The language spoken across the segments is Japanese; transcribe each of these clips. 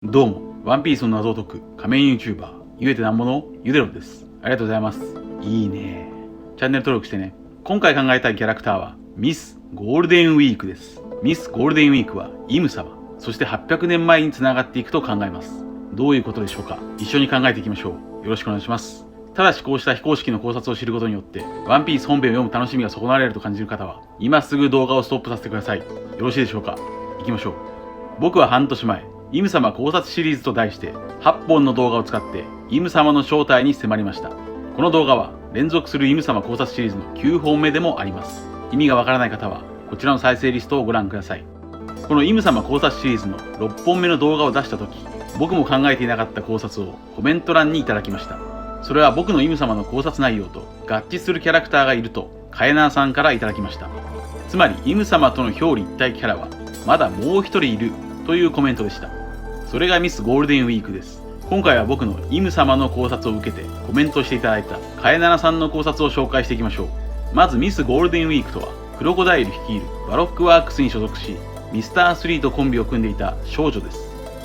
どうも、ワンピースの謎を解く仮面 YouTuber、ゆえてなんぼのゆでろです。ありがとうございます。いいね。チャンネル登録してね。今回考えたいキャラクターは、ミス・ゴールデンウィークです。ミス・ゴールデンウィークは、イム様、そして800年前に繋がっていくと考えます。どういうことでしょうか。一緒に考えていきましょう。よろしくお願いします。ただしこうした非公式の考察を知ることによって、ワンピース本編を読む楽しみが損なわれると感じる方は、今すぐ動画をストップさせてください。よろしいでしょうか。行きましょう。僕は半年前、イム様考察シリーズと題して8本の動画を使ってイム様の正体に迫りました。この動画は連続するイム様考察シリーズの9本目でもあります。意味がわからない方はこちらの再生リストをご覧ください。このイム様考察シリーズの6本目の動画を出した時、僕も考えていなかった考察をコメント欄にいただきました。それは僕のイム様の考察内容と合致するキャラクターがいるとカエナーさんからいただきました。つまりイム様との表裏一体キャラはまだもう一人いるというコメントでした。それがミスゴールデンウィークです。今回は僕のイム様の考察を受けてコメントしていただいたカエナナさんの考察を紹介していきましょう。まずミスゴールデンウィークとは、クロコダイル率いるバロックワークスに所属し、ミスター3とコンビを組んでいた少女です。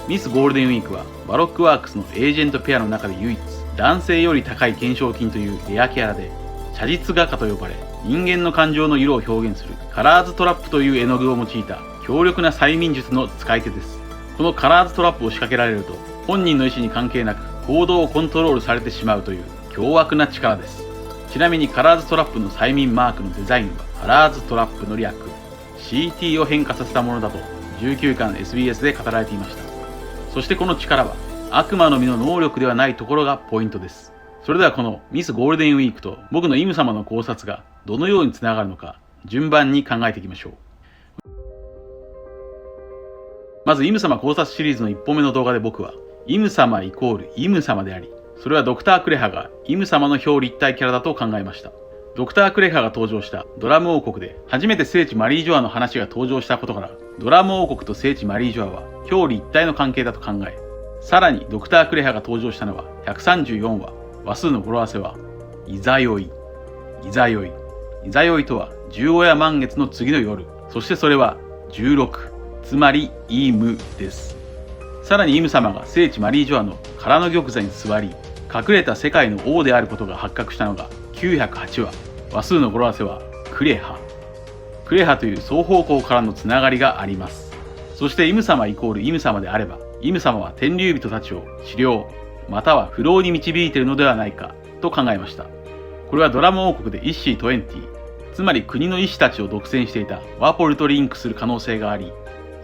ミスゴールデンウィークはバロックワークスのエージェントペアの中で唯一、男性より高い懸賞金というレアキャラで、写実画家と呼ばれ、人間の感情の色を表現するカラーズトラップという絵の具を用いた強力な催眠術の使い手です。このカラーズトラップを仕掛けられると、本人の意思に関係なく行動をコントロールされてしまうという凶悪な力です。ちなみにカラーズトラップの催眠マークのデザインはカラーズトラップの略 CT を変化させたものだと19巻 SBS で語られていました。そしてこの力は悪魔の実の能力ではないところがポイントです。それではこのミスゴールデンウィークと僕のイム様の考察がどのようにつながるのか順番に考えていきましょう。まずイム様考察シリーズの1本目の動画で僕はイム様イコールイム様であり、それはドクタークレハがイム様の表裏一体キャラだと考えました。ドクタークレハが登場したドラム王国で初めて聖地マリージョアの話が登場したことから、ドラム王国と聖地マリージョアは表裏一体の関係だと考え、さらにドクタークレハが登場したのは134話、話数の語呂合わせはいざよい。いざよい。いざよいとは十五夜満月の次の夜、そしてそれは16。つまりイムです。さらにイム様が聖地マリージョアの空の玉座に座り、隠れた世界の王であることが発覚したのが908話、話数の語呂合わせはクレハ。クレハという双方向からのつながりがあります。そしてイム様イコールイム様であれば、イム様は天竜人たちを治療または不老に導いているのではないかと考えました。これはドラム王国でイッシー20、つまり国の医師たちを独占していたワポルとリンクする可能性があり、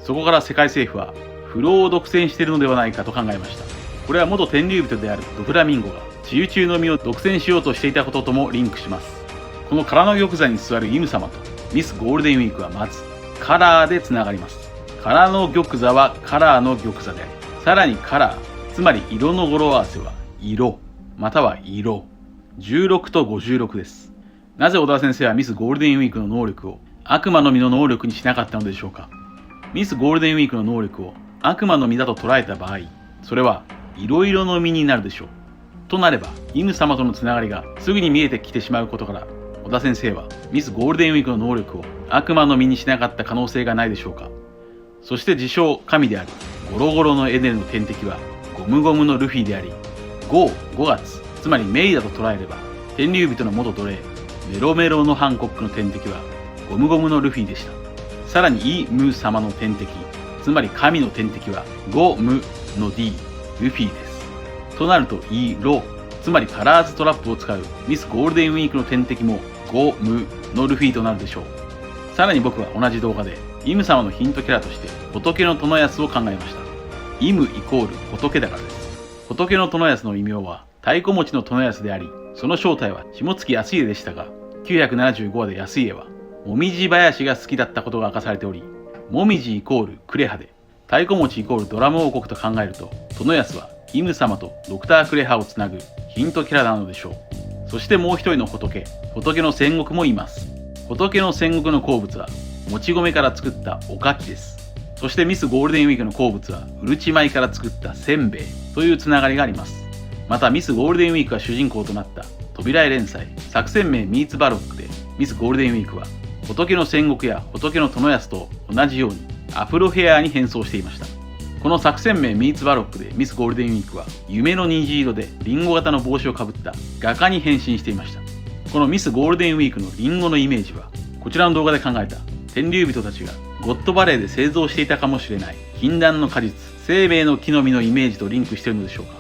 そこから世界政府は不老を独占しているのではないかと考えました。これは元天竜人であるドフラミンゴが治癒中の実を独占しようとしていたことともリンクします。この空の玉座に座るイム様とミスゴールデンウィークはまずカラーでつながります。空の玉座はカラーの玉座であり、さらにカラー、つまり色の語呂合わせは色または色、16と56です。なぜ小田先生はミスゴールデンウィークの能力を悪魔の実の能力にしなかったのでしょうか。ミスゴールデンウィークの能力を悪魔の実だと捉えた場合、それはいろいろの実になるでしょう。となれば、イム様とのつながりがすぐに見えてきてしまうことから、小田先生はミスゴールデンウィークの能力を悪魔の実にしなかった可能性がないでしょうか。そして自称神であるゴロゴロのエネルの天敵はゴムゴムのルフィであり、5月、つまりメイだと捉えれば、天竜人の元奴隷メロメロのハンコックの天敵はゴムゴムのルフィでした。さらにイム様の天敵、つまり神の天敵はゴムの D、ルフィです。となると色、つまりカラーズトラップを使うミスゴールデンウィークの天敵もゴムのルフィとなるでしょう。さらに僕は同じ動画でイム様のヒントキャラとして仏の殿安を考えました。イムイコール仏だからです。仏の殿安の異名は太鼓持ちの殿安であり、その正体は下月康家でしたが、975話で康家はもみじ林が好きだったことが明かされており、もみじイコールクレハで太鼓持ちイコールドラム王国と考えると、殿安はイム様とドクタークレハをつなぐヒントキャラなのでしょう。そしてもう一人の仏の戦国もいます。仏の戦国の好物はもち米から作ったおかきです。そしてミスゴールデンウィークの好物はうるち米から作ったせんべいというつながりがあります。またミスゴールデンウィークが主人公となった扉絵連載作戦名ミーツバロックで、ミスゴールデンウィークは仏の戦国や仏の殿安と同じようにアフロヘアに変装していました。この作戦名ミーツバロックでミスゴールデンウィークは夢の虹色でリンゴ型の帽子をかぶった画家に変身していました。このミスゴールデンウィークのリンゴのイメージはこちらの動画で考えた天竜人たちがゴッドバレーで製造していたかもしれない禁断の果実生命の木の実のイメージとリンクしているのでしょうか。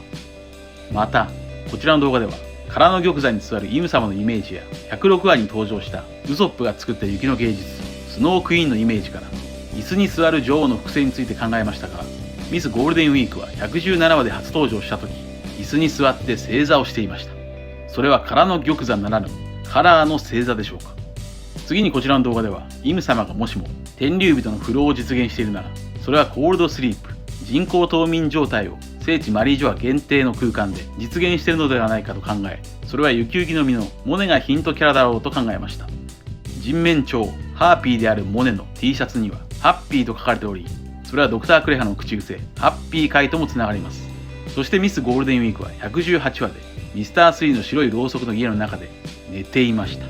またこちらの動画では空の玉座に座るイム様のイメージや106話に登場したウソップが作った雪の芸術スノークイーンのイメージから椅子に座る女王の複製について考えましたが、ミスゴールデンウィークは117話で初登場した時椅子に座って正座をしていました。それは空の玉座ならぬカラーの正座でしょうか。次にこちらの動画ではイム様がもしも天竜人の不老を実現しているなら、それはコールドスリープ人工冬眠状態を聖地マリージョア限定の空間で実現しているのではないかと考え、それは雪雪の実のモネがヒントキャラだろうと考えました。人面鳥ハーピーであるモネの T シャツにはハッピーと書かれており、それはドクタークレハの口癖ハッピー会ともつながります。そしてミスゴールデンウィークは118話でミスター3の白いろうそくの家の中で寝ていました。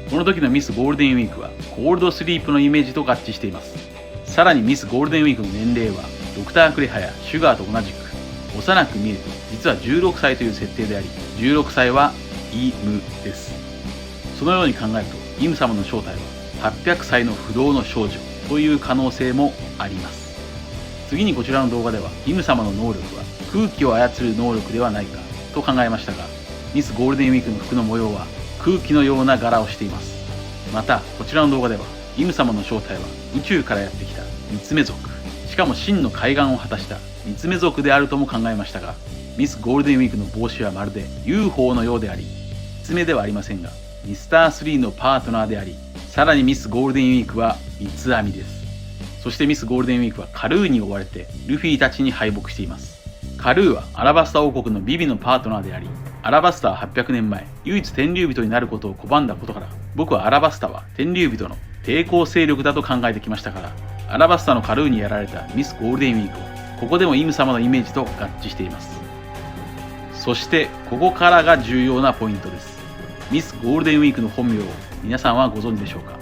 この時のミスゴールデンウィークはコールドスリープのイメージと合致しています。さらにミスゴールデンウィークの年齢はドクタークレハやシュガーと同じく幼く見えて実は16歳という設定であり、16歳はイムです。そのように考えるとイム様の正体は800歳の不動の少女という可能性もあります。次にこちらの動画ではイム様の能力は空気を操る能力ではないかと考えましたが、ミスゴールデンウィークの服の模様は空気のような柄をしています。またこちらの動画ではイム様の正体は宇宙からやってきたミツメ族、しかも真の開眼を果たしたミツメ族であるとも考えましたが、ミスゴールデンウィークの帽子はまるで UFO のようであり、ミツメではありませんがミスター3のパートナーであり、さらにミスゴールデンウィークは三つ編みです。そしてミスゴールデンウィークはカルーに追われてルフィたちに敗北しています。カルーはアラバスタ王国のビビのパートナーであり、アラバスタは800年前唯一天竜人になることを拒んだことから、僕はアラバスタは天竜人の抵抗勢力だと考えてきましたから、アラバスタのカルーにやられたミスゴールデンウィークはここでもイム様のイメージと合致しています。そしてここからが重要なポイントです。ミスゴールデンウィークの本名を皆さんはご存知でしょうか。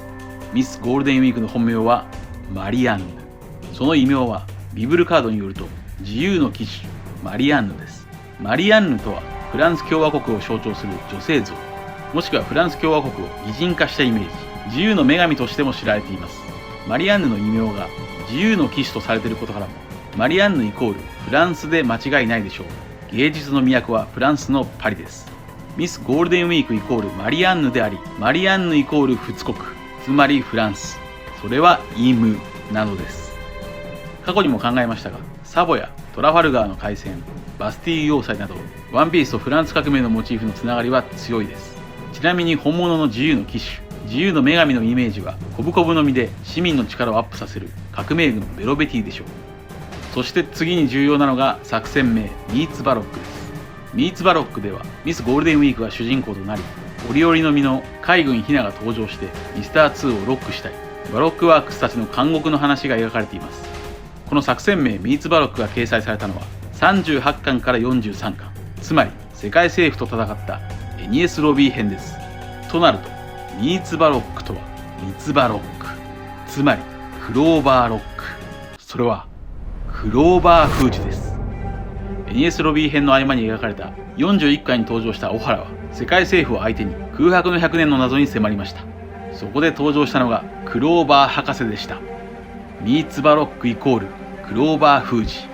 ミスゴールデンウィークの本名はマリアンヌ。その異名はビブルカードによると自由の騎士マリアンヌです。マリアンヌとはフランス共和国を象徴する女性像、もしくはフランス共和国を擬人化したイメージ、自由の女神としても知られています。マリアンヌの異名が自由の騎士とされていることからも、マリアンヌイコールフランスで間違いないでしょう。芸術の都はフランスのパリです。ミスゴールデンウィークイコールマリアンヌであり、マリアンヌイコール仏国、つまりフランス、それはイムなのです。過去にも考えましたが、サボやトラファルガーの海戦、バスティーユ要塞などワンピースとフランス革命のモチーフのつながりは強いです。ちなみに本物の自由の騎士、自由の女神のイメージはコブコブの実で市民の力をアップさせる革命軍ベロベティでしょう。そして次に重要なのが作戦名ミーツバロックです。ミーツバロックではミスゴールデンウィークが主人公となり、折々の実の海軍ヒナが登場してミスター2をロックしたり、バロックワークスたちの監獄の話が描かれています。この作戦名ミーツバロックが掲載されたのは38巻から43巻、つまり世界政府と戦ったエニエスロビー編です。となるとミーツバロックとはミツバロック、つまりクローバーロック、それはクローバー封じです。エニエスロビー編の合間に描かれた41巻に登場したオハラは世界政府を相手に空白の100年の謎に迫りました。そこで登場したのがクローバー博士でした。ミーツバロックイコールクローバー封じ。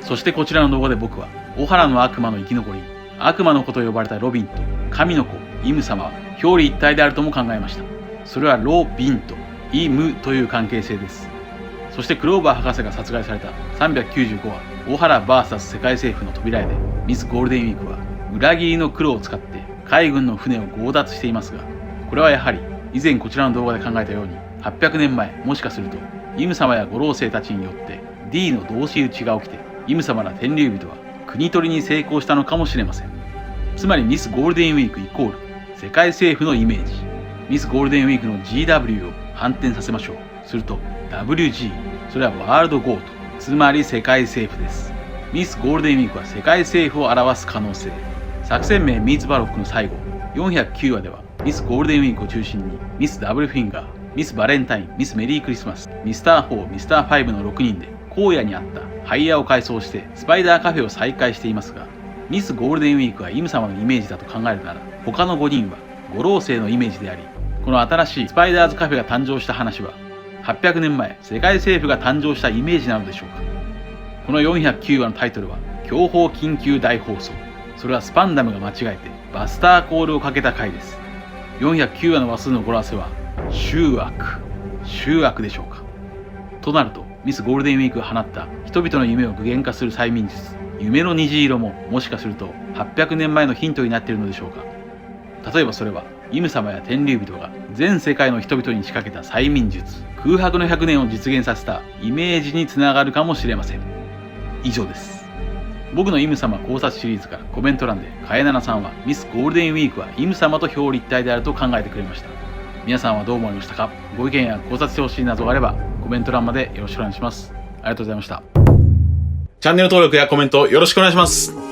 そしてこちらの動画で僕はオハラの悪魔の生き残り、悪魔の子と呼ばれたロビンと神の子イム様は表裏一体であるとも考えました。それはロビンとイムという関係性です。そしてクローバー博士が殺害された395話オハラ VS 世界政府の扉絵で、ミスゴールデンウィークは裏切りの黒を使って海軍の船を強奪していますが、これはやはり以前こちらの動画で考えたように800年前、もしかするとイム様や五老星たちによって D の同士討ちが起きて、イム様ら天竜人は国取りに成功したのかもしれません。つまりミスゴールデンウィークイコール世界政府のイメージ。ミスゴールデンウィークの GW を反転させましょう。すると WG、 それはワールドゴート、つまり世界政府です。ミスゴールデンウィークは世界政府を表す可能性。作戦名ミーツバロックの最後409話ではミスゴールデンウィークを中心にミスダブルフィンガー、ミスバレンタイン、ミスメリークリスマス、ミスター4、ミスター5の6人で荒野にあったハイヤーを改装してスパイダーカフェを再開していますが、ミスゴールデンウィークはイム様のイメージだと考えるなら、他の5人は五老星のイメージであり、この新しいスパイダーズカフェが誕生した話は800年前世界政府が誕生したイメージなのでしょうか。この409話のタイトルは強報緊急大放送。それはスパンダムが間違えてバスターコールをかけた回です。409話の話数の語呂合わせは醜悪でしょうか。となるとミスゴールデンウィークが放った人々の夢を具現化する催眠術、夢の虹色ももしかすると800年前のヒントになっているのでしょうか。例えばそれはイム様や天竜人が全世界の人々に仕掛けた催眠術、空白の100年を実現させたイメージにつながるかもしれません。以上です。僕のイム様考察シリーズからコメント欄でかえななさんはミスゴールデンウィークはイム様と表裏一体であると考えてくれました。皆さんはどう思いましたか。ご意見や考察してほしい謎があればコメント欄までよろしくお願いします。ありがとうございました。チャンネル登録やコメントよろしくお願いします。